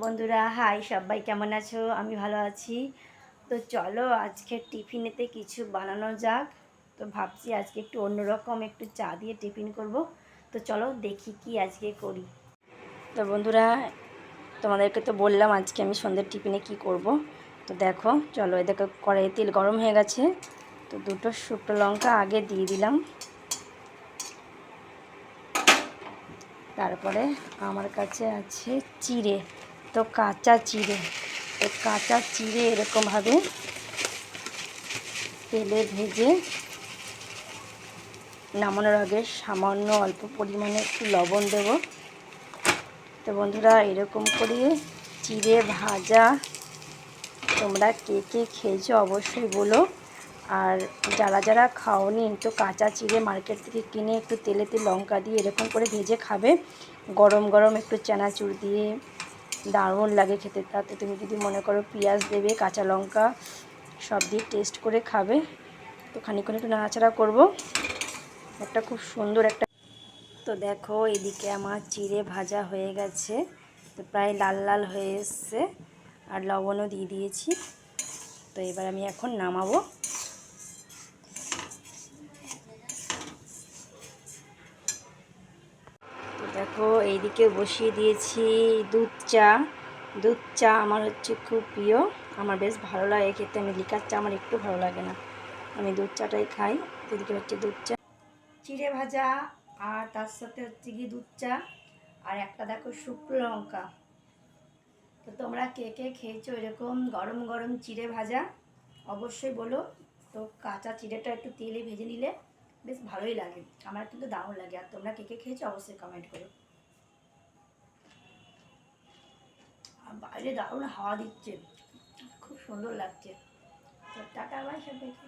বন্ধুরা, হাই, সবাই কেমন আছো? আমি ভালো আছি। তো চলো আজকে টিফিনেতে কিছু বানানো যাক। তো ভাবছি আজকে একটু অন্যরকম একটু চা দিয়ে টিফিন করব। তো চলো দেখি কি আজকে করি। তো বন্ধুরা, তোমাদেরকে তো বললাম আজকে আমি সন্ধ্যের টিফিনে কি করব। তো দেখো, চলো এদিকে কড়াইয়ে তেল গরম হয়ে গেছে। তো দুটো শুকনো লঙ্কা আগে দিয়ে দিলাম। তারপরে আমার কাছে আছে চিড়ে, তো কাঁচা চিড়ে। তো কাঁচা চিড়ে এরকমভাবে তেলে ভেজে নামানোর আগে সামান্য অল্প পরিমাণে একটু লবণ দেব। তো বন্ধুরা, এরকম করে চিড়ে ভাজা তোমরা কে কে খেয়েছো অবশ্যই বলো। আর যারা যারা খাওনি, তো কাঁচা চিড়ে মার্কেট থেকে কিনে একটু তেলেতে লঙ্কা দিয়ে এরকম করে ভেজে খাবে। গরম গরম একটু চানাচুর দিয়ে দারুণ লাগে খেতে। তাতে তুমি যদি মনে করো পেঁয়াজ দেবে, কাঁচা লঙ্কা সব দিয়ে টেস্ট করে খাবে। তো খানিকক্ষণ একটু নাড়াচাড়া করব। একটা খুব সুন্দর একটা, তো দেখো এদিকে আমার চিড়ে ভাজা হয়ে গেছে। তো প্রায় লাল লাল হয়ে এসছে, আর লবণও দিয়ে দিয়েছি। তো এবার আমি এখন নামাবো। তো দেখো এইদিকে বসিয়ে দিয়েছি দুধ চা। দুধ চা আমার হচ্ছে খুব প্রিয়, আমার বেশ ভালো লাগে খেতে। আমি লিকার চা আমার একটু ভালো লাগে না, আমি দুধ চাটাই খাই। এদিকে হচ্ছে দুধ চা, চিড়ে ভাজা, আর তার সাথে হচ্ছে কি দুধ চা, আর একটা দেখো শুকনো লঙ্কা। তো তোমরা কে কে খেয়েছো এরকম গরম গরম চিড়ে ভাজা অবশ্যই বলো। তো কাঁচা চিড়েটা একটু তেলে ভেজে নিলে বেশ ভালোই লাগে, আমার কিন্তু দারুণ লাগে। আর তোমরা কে কে খেয়েছো অবশ্যই কমেন্ট করো। আর বাইরে দারুণ হাওয়া দিচ্ছে, খুব সুন্দর লাগছে। তো টাটা, বাই সবাইকে।